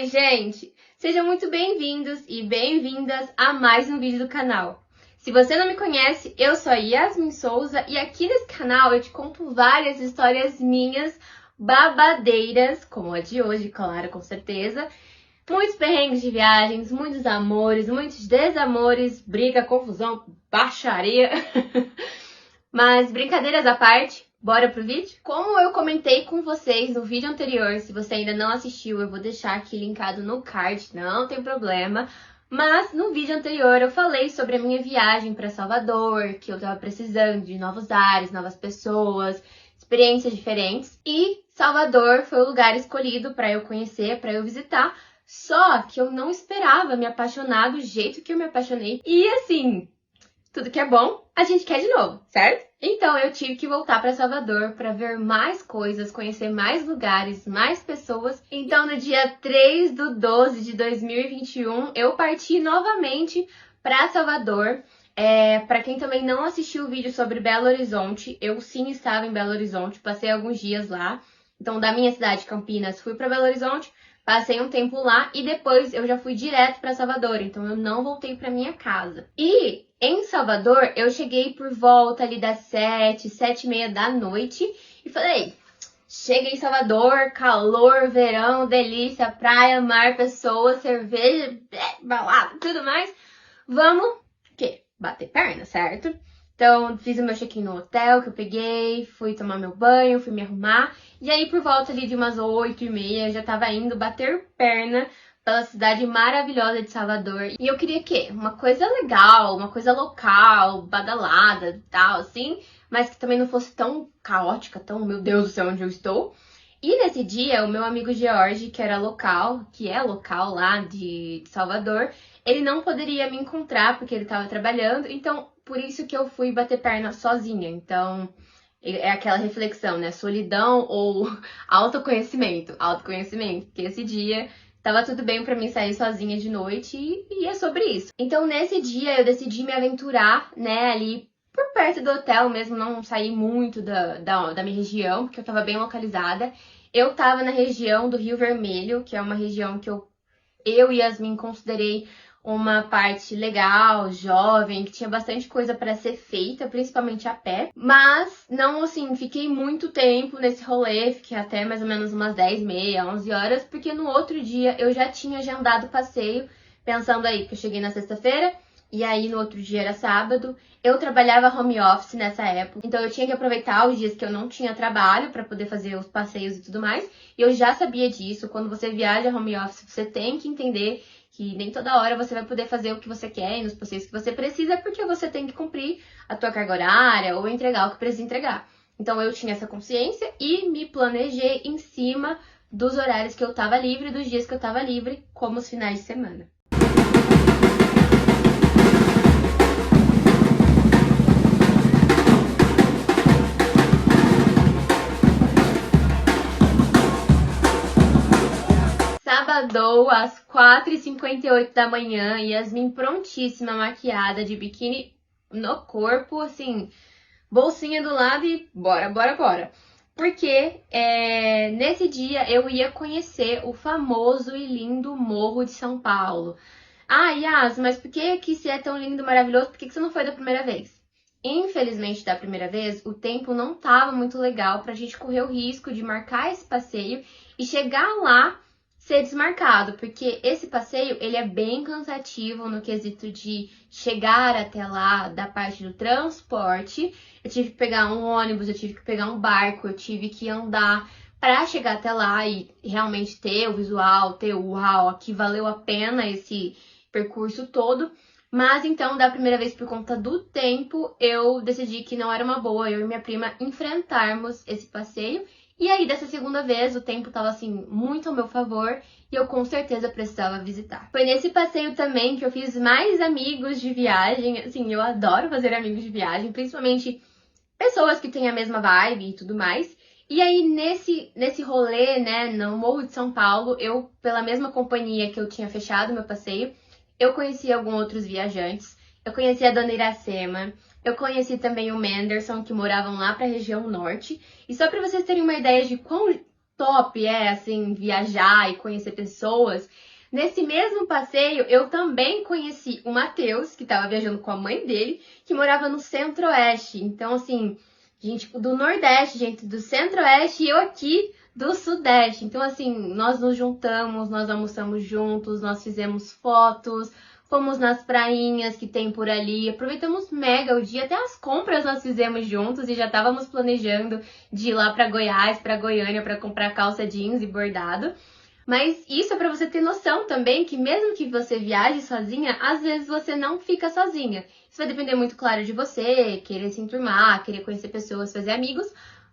Oi, gente! Sejam muito bem-vindos e bem-vindas a mais um vídeo do canal. Se você não me conhece, eu sou a Yasmin Souza e aqui nesse canal eu te conto várias histórias minhas babadeiras, como a de hoje, claro, com certeza. Muitos perrengues de viagens, muitos amores, muitos desamores, briga, confusão, baixaria. Mas brincadeiras à parte, bora pro vídeo? Como eu comentei com vocês no vídeo anterior, se você ainda não assistiu, eu vou deixar aqui linkado no card, não tem problema. Mas no vídeo anterior eu falei sobre a minha viagem para Salvador, que eu tava precisando de novos ares, novas pessoas, experiências diferentes. E Salvador foi o lugar escolhido para eu conhecer, para eu visitar. Só que eu não esperava me apaixonar do jeito que eu me apaixonei. E assim, tudo que é bom, a gente quer de novo, certo? Então eu tive que voltar para Salvador para ver mais coisas, conhecer mais lugares, mais pessoas. Então no dia 3/12 de 2021, eu parti novamente para Salvador. Para quem também não assistiu o vídeo sobre Belo Horizonte, eu sim estava em Belo Horizonte, passei alguns dias lá. Então da minha cidade, Campinas, fui para Belo Horizonte, passei um tempo lá e depois eu já fui direto para Salvador, então eu não voltei para minha casa. E em Salvador eu cheguei por volta ali das 7h30 da noite e falei, cheguei em Salvador, calor, verão, delícia, praia, mar, pessoas, cerveja, balada, tudo mais. Vamos, o quê? Bater perna, certo? Então, fiz o meu check-in no hotel que eu peguei, fui tomar meu banho, fui me arrumar. E aí, por volta ali de umas 8h30, eu já tava indo bater perna pela cidade maravilhosa de Salvador. E eu queria o quê? Uma coisa legal, uma coisa local, badalada e tal, assim. Mas que também não fosse tão caótica, tão, meu Deus do céu, onde eu estou. E nesse dia, o meu amigo George, que é local lá de Salvador, ele não poderia me encontrar porque ele estava trabalhando, então por isso que eu fui bater perna sozinha. Então é aquela reflexão, né? Solidão ou autoconhecimento? Autoconhecimento, porque esse dia tava tudo bem pra mim sair sozinha de noite e é sobre isso. Então nesse dia eu decidi me aventurar, né, ali por perto do hotel mesmo, não saí muito da minha região, porque eu tava bem localizada. Eu tava na região do Rio Vermelho, que é uma região que eu e Yasmin considerei uma parte legal, jovem, que tinha bastante coisa para ser feita, principalmente a pé. Mas não, assim, fiquei muito tempo nesse rolê, fiquei até mais ou menos umas 10h30, 11 horas, porque no outro dia eu já tinha agendado o passeio, pensando aí que eu cheguei na sexta-feira, e aí no outro dia era sábado. Eu trabalhava home office nessa época, então eu tinha que aproveitar os dias que eu não tinha trabalho para poder fazer os passeios e tudo mais. E eu já sabia disso, quando você viaja home office, você tem que entender que nem toda hora você vai poder fazer o que você quer e nos passeios que você precisa, porque você tem que cumprir a tua carga horária ou entregar o que precisa entregar. Então eu tinha essa consciência e me planejei em cima dos horários que eu tava livre, dos dias que eu tava livre, como os finais de semana. Sábado, às 4h58 da manhã, Yasmin prontíssima, maquiada, de biquíni no corpo, assim, bolsinha do lado e bora. Porque nesse dia eu ia conhecer o famoso e lindo Morro de São Paulo. Ah, Yas, mas por que se é tão lindo, maravilhoso, por que você não foi da primeira vez? Infelizmente, da primeira vez, o tempo não estava muito legal pra gente correr o risco de marcar esse passeio e chegar lá ser desmarcado, porque esse passeio ele é bem cansativo no quesito de chegar até lá, da parte do transporte. Eu tive que pegar um ônibus, eu tive que pegar um barco, eu tive que andar para chegar até lá e realmente ter o visual, ter o uau, aqui valeu a pena esse percurso todo. Mas então, da primeira vez, por conta do tempo, eu decidi que não era uma boa eu e minha prima enfrentarmos esse passeio. E aí, dessa segunda vez, o tempo tava, assim, muito ao meu favor e eu com certeza precisava visitar. Foi nesse passeio também que eu fiz mais amigos de viagem. Assim, eu adoro fazer amigos de viagem, principalmente pessoas que têm a mesma vibe e tudo mais. E aí, nesse rolê, né, no Morro de São Paulo, eu, pela mesma companhia que eu tinha fechado meu passeio, eu conheci alguns outros viajantes. Eu conheci a Dona Iracema, eu conheci também o Menderson, que moravam lá para a região norte. E só para vocês terem uma ideia de quão top é, assim, viajar e conhecer pessoas. Nesse mesmo passeio, eu também conheci o Matheus, que estava viajando com a mãe dele, que morava no Centro-Oeste. Então, assim, gente do Nordeste, gente do Centro-Oeste e eu aqui do Sudeste. Então, assim, nós nos juntamos, nós almoçamos juntos, nós fizemos fotos, fomos nas prainhas que tem por ali, aproveitamos mega o dia, até as compras nós fizemos juntos e já estávamos planejando de ir lá para Goiás, para Goiânia, para comprar calça jeans e bordado. Mas isso é para você ter noção também que mesmo que você viaje sozinha, às vezes você não fica sozinha. Isso vai depender muito, claro, de você, querer se enturmar, querer conhecer pessoas, fazer amigos.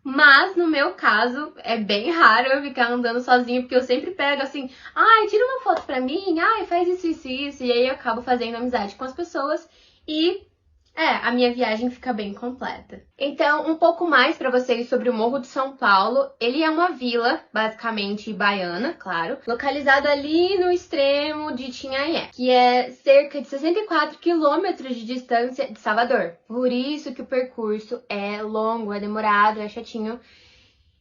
Mas no meu caso, é bem raro eu ficar andando sozinha, porque eu sempre pego assim, ai, tira uma foto pra mim, ai, faz isso, e aí eu acabo fazendo amizade com as pessoas e a minha viagem fica bem completa. Então, um pouco mais pra vocês sobre o Morro de São Paulo. Ele é uma vila, basicamente baiana, claro, localizado ali no extremo de Itinhaié, que é cerca de 64 quilômetros de distância de Salvador. Por isso que o percurso é longo, é demorado, é chatinho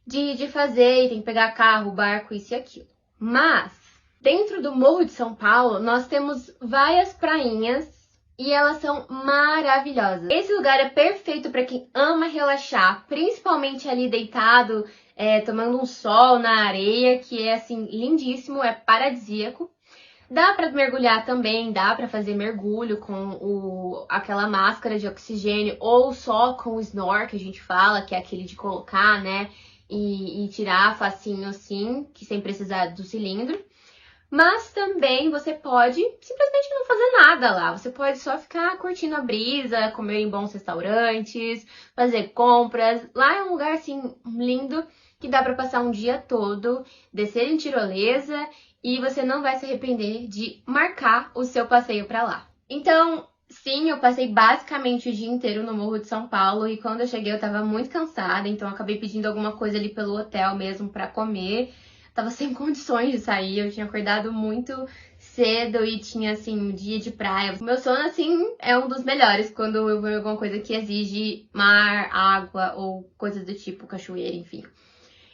de fazer, e tem que pegar carro, barco, isso e aquilo. Mas, dentro do Morro de São Paulo, nós temos várias prainhas e elas são maravilhosas. Esse lugar é perfeito para quem ama relaxar, principalmente ali deitado, tomando um sol na areia, que é assim lindíssimo, é paradisíaco. Dá para mergulhar também, dá para fazer mergulho com aquela máscara de oxigênio ou só com o snore que a gente fala, que é aquele de colocar, né, e tirar facinho assim, que sem precisar do cilindro. Mas também você pode simplesmente não fazer nada lá. Você pode só ficar curtindo a brisa, comer em bons restaurantes, fazer compras. Lá é um lugar, assim, lindo, que dá pra passar um dia todo, descer em tirolesa e você não vai se arrepender de marcar o seu passeio pra lá. Então, sim, eu passei basicamente o dia inteiro no Morro de São Paulo e quando eu cheguei eu tava muito cansada, então eu acabei pedindo alguma coisa ali pelo hotel mesmo pra comer. Tava sem condições de sair, eu tinha acordado muito cedo e tinha, assim, um dia de praia. O meu sono, assim, é um dos melhores quando eu vou em alguma coisa que exige mar, água ou coisas do tipo, cachoeira, enfim.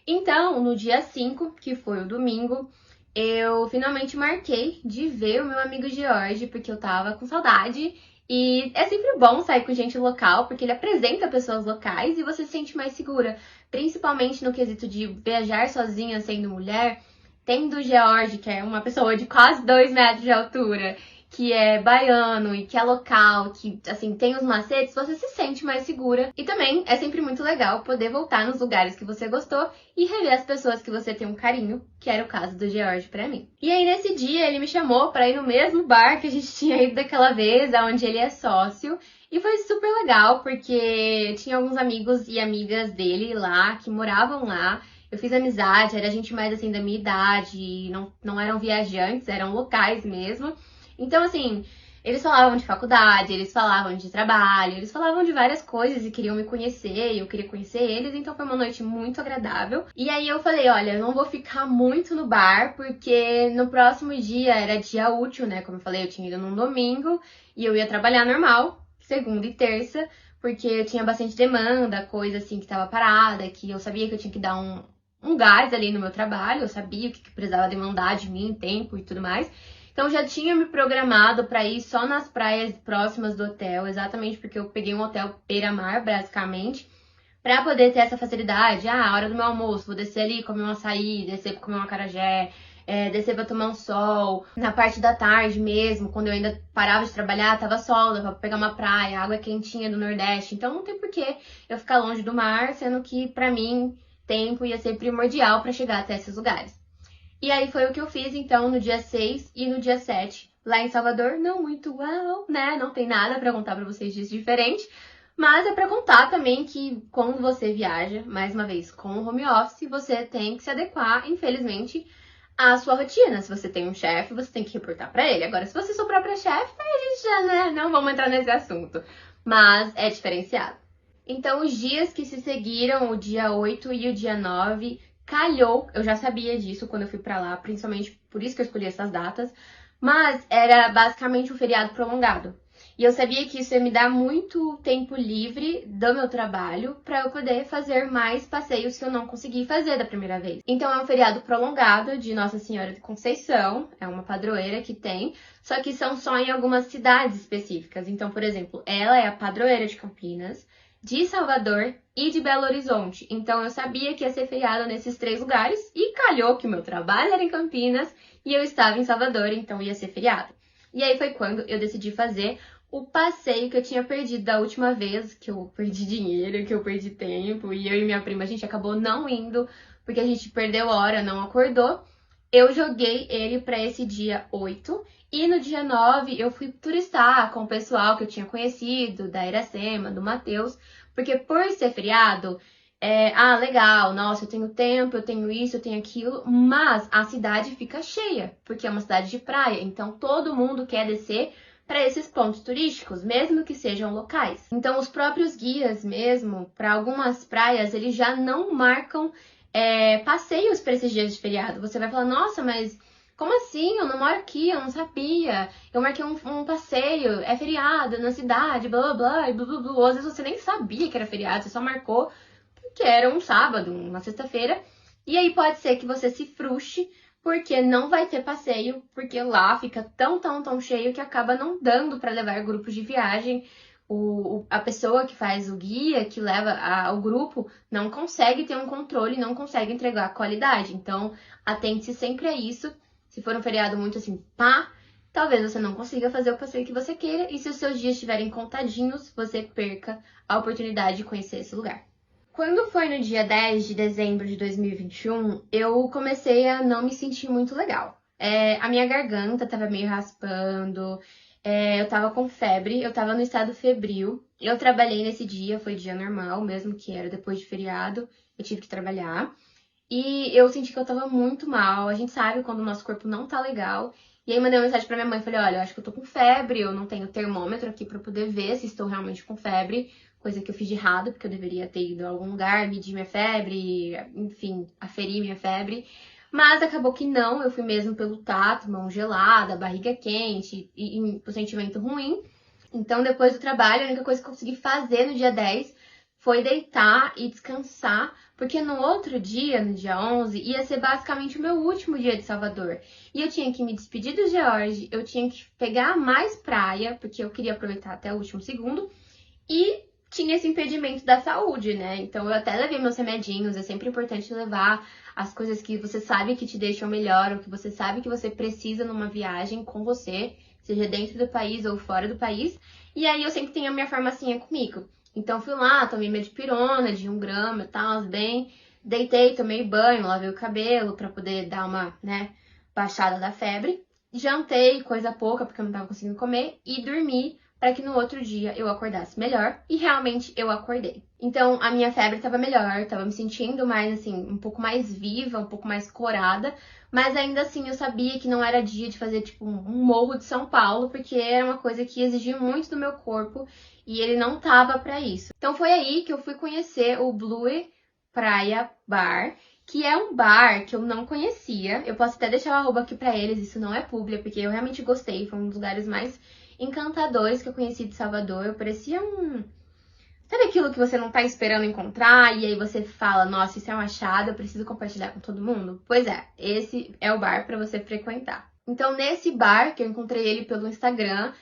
Então, no dia 5, que foi o domingo, eu finalmente marquei de ver o meu amigo George, porque eu tava com saudade. E é sempre bom sair com gente local, porque ele apresenta pessoas locais e você se sente mais segura. Principalmente no quesito de viajar sozinha sendo mulher, tendo o George, que é uma pessoa de quase 2 metros de altura, que é baiano e que é local, que, assim, tem os macetes, você se sente mais segura. E também é sempre muito legal poder voltar nos lugares que você gostou e rever as pessoas que você tem um carinho, que era o caso do George pra mim. E aí, nesse dia, ele me chamou pra ir no mesmo bar que a gente tinha ido daquela vez, onde ele é sócio. E foi super legal, porque tinha alguns amigos e amigas dele lá, que moravam lá. Eu fiz amizade, era gente mais, assim, da minha idade, não eram viajantes, eram locais mesmo. Então, assim, eles falavam de faculdade, eles falavam de trabalho, eles falavam de várias coisas e queriam me conhecer, e eu queria conhecer eles, então foi uma noite muito agradável. E aí eu falei, olha, eu não vou ficar muito no bar, porque no próximo dia era dia útil, né? Como eu falei, eu tinha ido num domingo e eu ia trabalhar normal, segunda e terça, porque eu tinha bastante demanda, coisa assim que tava parada, que eu sabia que eu tinha que dar um gás ali no meu trabalho, eu sabia o que precisava demandar de mim, tempo e tudo mais. Então, já tinha me programado para ir só nas praias próximas do hotel, exatamente porque eu peguei um hotel beira-mar, basicamente, para poder ter essa facilidade. Ah, a hora do meu almoço, vou descer ali, comer um açaí, descer pra comer um acarajé, descer pra tomar um sol. Na parte da tarde mesmo, quando eu ainda parava de trabalhar, tava sol, dava pra pegar uma praia, água quentinha do Nordeste. Então, não tem porquê eu ficar longe do mar, sendo que, pra mim, tempo ia ser primordial para chegar até esses lugares. E aí foi o que eu fiz, então, no dia 6 e no dia 7, lá em Salvador. Não muito uau, né? Não tem nada pra contar pra vocês disso diferente. Mas é pra contar também que quando você viaja, mais uma vez, com o home office, você tem que se adequar, infelizmente, à sua rotina. Se você tem um chefe, você tem que reportar pra ele. Agora, se você é sua própria chefe, aí a gente já, né, não vamos entrar nesse assunto. Mas é diferenciado. Então, os dias que se seguiram, o dia 8 e o dia 9... calhou, eu já sabia disso quando eu fui pra lá, principalmente por isso que eu escolhi essas datas, mas era basicamente um feriado prolongado. E eu sabia que isso ia me dar muito tempo livre do meu trabalho para eu poder fazer mais passeios que eu não consegui fazer da primeira vez. Então é um feriado prolongado de Nossa Senhora de Conceição, é uma padroeira que tem, só que são só em algumas cidades específicas. Então, por exemplo, ela é a padroeira de Campinas, de Salvador e de Belo Horizonte. Então eu sabia que ia ser feriado nesses 3 lugares e calhou que o meu trabalho era em Campinas e eu estava em Salvador, então ia ser feriado. E aí foi quando eu decidi fazer o passeio que eu tinha perdido da última vez, que eu perdi dinheiro, que eu perdi tempo, e eu e minha prima, a gente acabou não indo, porque a gente perdeu hora, não acordou. Eu joguei ele para esse dia 8, e no dia 9 eu fui turistar com o pessoal que eu tinha conhecido, da Iracema, do Matheus, porque por ser feriado, legal, nossa, eu tenho tempo, eu tenho isso, eu tenho aquilo, mas a cidade fica cheia, porque é uma cidade de praia, então todo mundo quer descer para esses pontos turísticos, mesmo que sejam locais. Então, os próprios guias mesmo, para algumas praias, eles já não marcam passeios para esses dias de feriado. Você vai falar, nossa, mas como assim? Eu não moro aqui, eu não sabia. Eu marquei um passeio, é feriado na cidade, blá blá blá, e blá blá blá. Às vezes você nem sabia que era feriado, você só marcou porque era um sábado, uma sexta-feira. E aí pode ser que você se frustre porque não vai ter passeio, porque lá fica tão cheio que acaba não dando para levar grupos de viagem. A pessoa que faz o guia, que leva o grupo, não consegue ter um controle, não consegue entregar qualidade. Então, atente-se sempre a isso. Se for um feriado muito assim, talvez você não consiga fazer o passeio que você queira. E se os seus dias estiverem contadinhos, você perca a oportunidade de conhecer esse lugar. Quando foi no dia 10 de dezembro de 2021, eu comecei a não me sentir muito legal. A minha garganta tava meio raspando, eu tava com febre, eu tava no estado febril. Eu trabalhei nesse dia, foi dia normal, mesmo que era depois de feriado, eu tive que trabalhar. E eu senti que eu tava muito mal, a gente sabe quando o nosso corpo não tá legal. E aí mandei uma mensagem pra minha mãe, falei, olha, eu acho que eu tô com febre, eu não tenho termômetro aqui pra poder ver se estou realmente com febre. Coisa que eu fiz de errado, porque eu deveria ter ido a algum lugar, medir minha febre, enfim, aferir minha febre. Mas acabou que não, eu fui mesmo pelo tato, mão gelada, barriga quente e o sentimento ruim. Então, depois do trabalho, a única coisa que eu consegui fazer no dia 10 foi deitar e descansar, porque no outro dia, no dia 11, ia ser basicamente o meu último dia de Salvador. E eu tinha que me despedir do George, eu tinha que pegar mais praia, porque eu queria aproveitar até o último segundo, e tinha esse impedimento da saúde, né? Então eu até levei meus remedinhos, é sempre importante levar as coisas que você sabe que te deixam melhor, ou que você sabe que você precisa numa viagem com você, seja dentro do país ou fora do país. E aí eu sempre tenho a minha farmacinha comigo. Então fui lá, tomei minha dipirona de 1 grama e tal, bem, deitei, tomei banho, lavei o cabelo pra poder dar uma, baixada da febre. Jantei, coisa pouca, porque eu não tava conseguindo comer, e dormi para que no outro dia eu acordasse melhor, e realmente eu acordei. Então a minha febre estava melhor, estava me sentindo mais assim, um pouco mais viva, um pouco mais corada, mas ainda assim eu sabia que não era dia de fazer tipo um morro de São Paulo, porque era uma coisa que exigia muito do meu corpo e ele não tava para isso. Então foi aí que eu fui conhecer o Blue Praia Bar, que é um bar que eu não conhecia. Eu posso até deixar o arroba aqui para eles, isso não é publi, porque eu realmente gostei, foi um dos lugares mais encantadores que eu conheci de Salvador. Parecia sabe aquilo que você não tá esperando encontrar e aí você fala, nossa, isso é um achado, eu preciso compartilhar com todo mundo? Pois é, esse é o bar para você frequentar. Então, nesse bar, que eu encontrei ele pelo Instagram,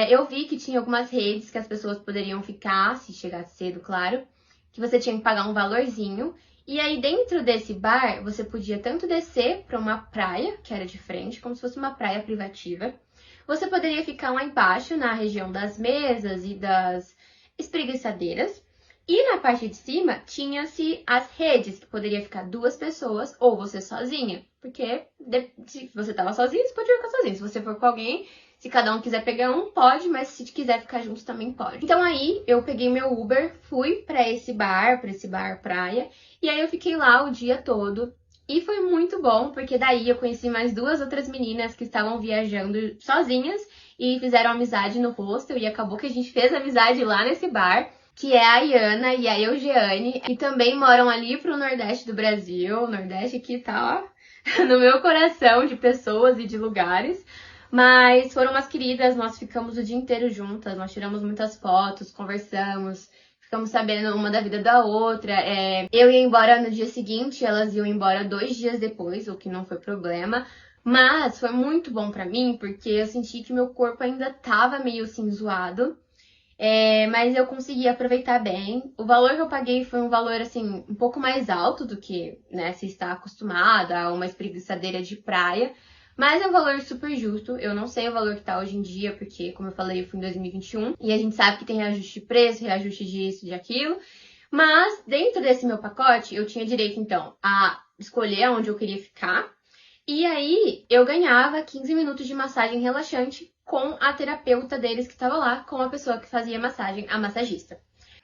eu vi que tinha algumas redes que as pessoas poderiam ficar, se chegasse cedo, claro, que você tinha que pagar um valorzinho. E aí, dentro desse bar, você podia tanto descer para uma praia, que era de frente, como se fosse uma praia privativa. Você poderia ficar lá embaixo, na região das mesas e das espreguiçadeiras. E na parte de cima, tinha-se as redes, que poderia ficar 2 pessoas ou você sozinha. Porque se você estava sozinho, você podia ficar sozinho. Se você for com alguém, se cada um quiser pegar um, pode, mas se quiser ficar junto também pode. Então aí, eu peguei meu Uber, fui para esse bar praia, e aí eu fiquei lá o dia todo. E foi muito bom, porque daí eu conheci mais 2 outras meninas que estavam viajando sozinhas e fizeram amizade no hostel. E acabou que a gente fez amizade lá nesse bar, que é a Iana e a Eugiane, que também moram ali pro Nordeste do Brasil. O Nordeste aqui tá, ó, no meu coração de pessoas e de lugares. Mas foram umas queridas, nós ficamos o dia inteiro juntas, nós tiramos muitas fotos, conversamos, ficamos sabendo uma da vida da outra. Eu ia embora no dia seguinte, elas iam embora 2 dias depois, o que não foi problema. Mas foi muito bom pra mim, porque eu senti que meu corpo ainda tava meio assim zoado. Mas eu consegui aproveitar bem. O valor que eu paguei foi um valor, assim, um pouco mais alto do que, né, se está acostumada a uma espreguiçadeira de praia. Mas é um valor super justo. Eu não sei o valor que tá hoje em dia, porque, como eu falei, eu fui em 2021. E a gente sabe que tem reajuste de preço, reajuste disso, de aquilo. Mas, dentro desse meu pacote, eu tinha direito, então, a escolher onde eu queria ficar. E aí, eu ganhava 15 minutos de massagem relaxante com a terapeuta deles que estava lá, com a pessoa que fazia massagem, a massagista.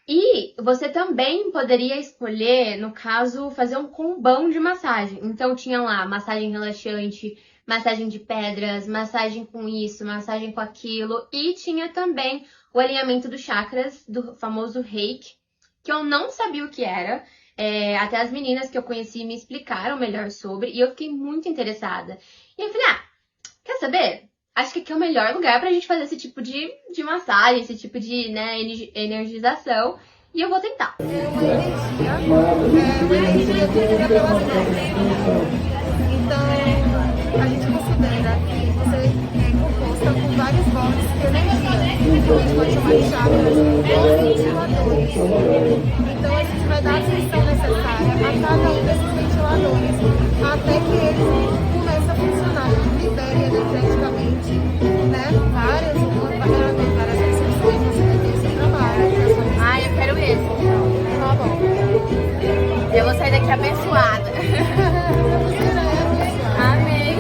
E você também poderia escolher, no caso, fazer um combão de massagem. Então tinha lá massagem relaxante, massagem de pedras, massagem com isso, massagem com aquilo. E tinha também o alinhamento dos chakras, do famoso Reiki, que eu não sabia o que era. Até as meninas que eu conheci me explicaram melhor sobre, e eu fiquei muito interessada. E eu falei, quer saber? Acho que aqui é o melhor lugar pra gente fazer esse tipo de massagem, esse tipo de, né, energização. E eu vou tentar. É uma energia vivida pelas células. Então, a gente considera que você é composta com vários blocos de energia, que a gente pode chamar de chakras ou ventiladores. Então, a gente vai dar a atenção necessária a cada um desses ventiladores, até que eles comecem a funcionar. Libere energeticamente, né? Várias sensações, você vai ter esse trabalho. Eu quero esse. Tá bom. Eu vou sair daqui abençoada. Amém.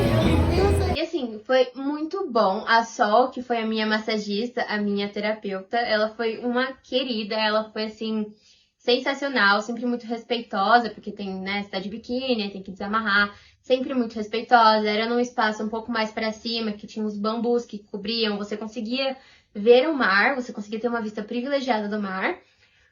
E assim, foi muito bom. A Sol, que foi a minha massagista, a minha terapeuta, ela foi uma querida, ela foi assim, sensacional, sempre muito respeitosa, porque tem, né, você tá de biquíni, tem que desamarrar, sempre muito respeitosa. Era num espaço um pouco mais pra cima, que tinha uns bambus que cobriam, você conseguia ver o mar, você conseguia ter uma vista privilegiada do mar,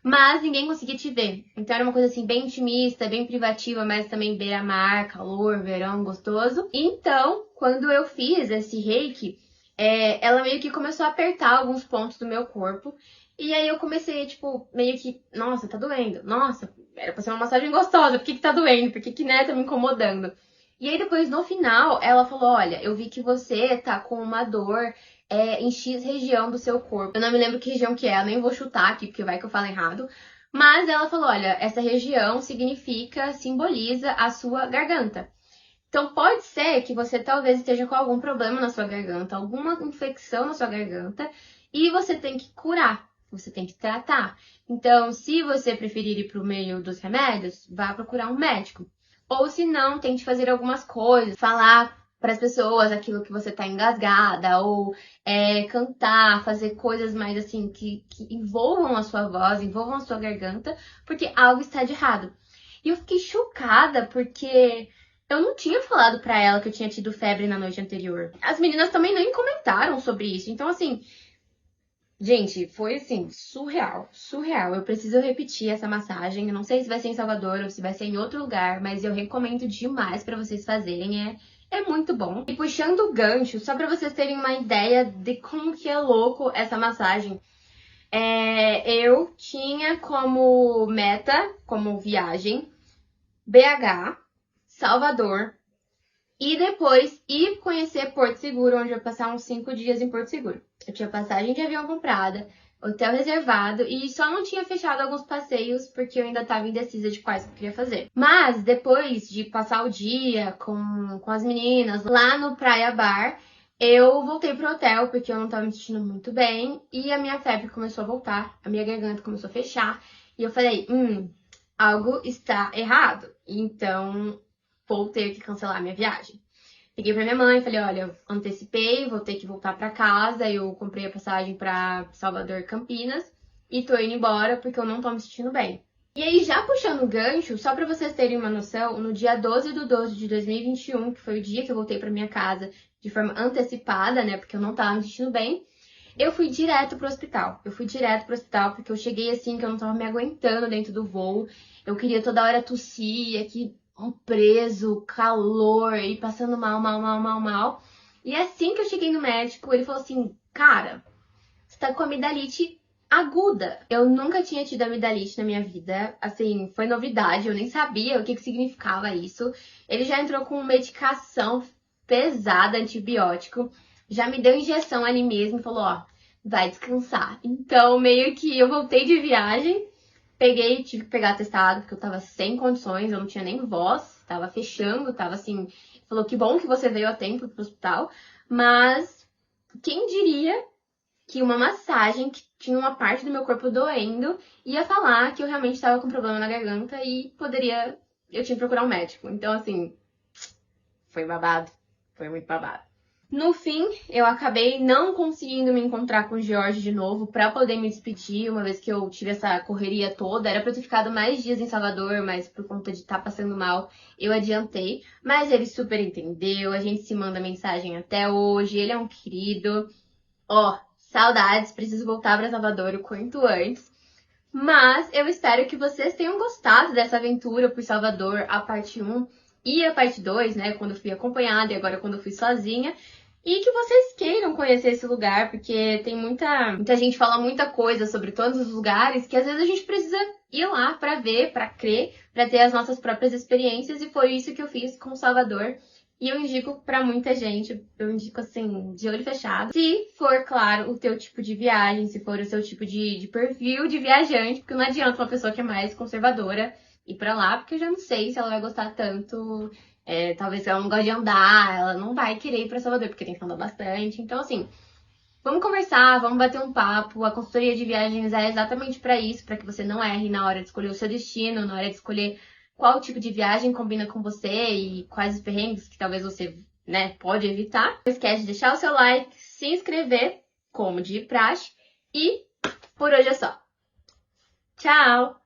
mas ninguém conseguia te ver. Então era uma coisa assim bem intimista, bem privativa, mas também beira-mar, calor, verão, gostoso. Então, quando eu fiz esse reiki, ela meio que começou a apertar alguns pontos do meu corpo. E aí eu comecei, tipo, meio que, nossa, tá doendo. Nossa, era pra ser uma massagem gostosa, por que tá doendo? Por que, né, tá me incomodando? E aí depois, no final, ela falou, olha, eu vi que você tá com uma dor em X região do seu corpo. Eu não me lembro que região que é, eu nem vou chutar aqui, porque vai que eu falo errado. Mas ela falou, olha, essa região simboliza a sua garganta. Então pode ser que você talvez esteja com algum problema na sua garganta, alguma infecção na sua garganta, e você tem que curar, você tem que tratar. Então, se você preferir ir para o meio dos remédios, vá procurar um médico. Ou se não, tente fazer algumas coisas, falar para as pessoas aquilo que você tá engasgada, ou cantar, fazer coisas mais assim que envolvam a sua voz, envolvam a sua garganta, porque algo está de errado. E eu fiquei chocada porque eu não tinha falado pra ela que eu tinha tido febre na noite anterior. As meninas também nem comentaram sobre isso. Então, assim, gente, foi assim, surreal, surreal. Eu preciso repetir essa massagem. Eu não sei se vai ser em Salvador ou se vai ser em outro lugar, mas eu recomendo demais pra vocês fazerem. É muito bom. E puxando o gancho, só pra vocês terem uma ideia de como que é louco essa massagem. Eu tinha como meta, como viagem, BH, Salvador, e depois ir conhecer Porto Seguro, onde eu ia passar uns 5 dias em Porto Seguro. Eu tinha passagem de avião comprada, hotel reservado, e só não tinha fechado alguns passeios porque eu ainda estava indecisa de quais que eu queria fazer. Mas depois de passar o dia com as meninas lá no Praia Bar, eu voltei pro hotel porque eu não estava me sentindo muito bem e a minha febre começou a voltar, a minha garganta começou a fechar, e eu falei, algo está errado, então vou ter que cancelar minha viagem. Liguei pra minha mãe, falei, olha, eu antecipei, vou ter que voltar pra casa, eu comprei a passagem pra Salvador, Campinas, e tô indo embora porque eu não tô me sentindo bem. E aí, já puxando o gancho, só pra vocês terem uma noção, no dia 12/12 de 2021, que foi o dia que eu voltei pra minha casa de forma antecipada, né, porque eu não tava me sentindo bem, eu fui direto pro hospital. Eu fui direto pro hospital porque eu cheguei assim que eu não tava me aguentando dentro do voo. Eu queria toda hora tossir, aqui um preso, calor e passando mal. E assim que eu cheguei no médico, ele falou assim, cara, você tá com amidalite aguda. Eu nunca tinha tido amidalite na minha vida, assim, foi novidade, eu nem sabia o que significava isso. Ele já entrou com medicação pesada, antibiótico, já me deu injeção ali mesmo e falou, ó, vai descansar. Então, meio que eu voltei de viagem, tive que pegar atestado, porque eu tava sem condições, eu não tinha nem voz, tava fechando, tava assim, falou que bom que você veio a tempo pro hospital, mas quem diria que uma massagem que tinha uma parte do meu corpo doendo ia falar que eu realmente estava com problema na garganta e eu tinha que procurar um médico. Então, assim, foi babado, foi muito babado. No fim, eu acabei não conseguindo me encontrar com o Jorge de novo pra poder me despedir, uma vez que eu tive essa correria toda. Era pra eu ter ficado mais dias em Salvador, mas por conta de estar passando mal, eu adiantei. Mas ele super entendeu, a gente se manda mensagem até hoje, ele é um querido. Ó, saudades, preciso voltar pra Salvador o quanto antes. Mas eu espero que vocês tenham gostado dessa aventura por Salvador, a parte 1 e a parte 2, né? Quando eu fui acompanhada e agora quando eu fui sozinha. E que vocês queiram conhecer esse lugar, porque tem muita gente fala muita coisa sobre todos os lugares que às vezes a gente precisa ir lá pra ver, pra crer, pra ter as nossas próprias experiências. E foi isso que eu fiz com Salvador. E eu indico pra muita gente, eu indico assim, de olho fechado. Se for, claro, o teu tipo de viagem, se for o seu tipo de perfil de viajante, porque não adianta uma pessoa que é mais conservadora ir pra lá, porque eu já não sei se ela vai gostar tanto. Talvez se ela não gosta de andar, ela não vai querer ir pra Salvador, porque tem que andar bastante. Então, assim, vamos conversar, vamos bater um papo. A consultoria de viagens é exatamente pra isso, pra que você não erre na hora de escolher o seu destino, na hora de escolher qual tipo de viagem combina com você e quais os perrengues que talvez você, né, pode evitar. Não esquece de deixar o seu like, se inscrever, como de praxe. E por hoje é só. Tchau!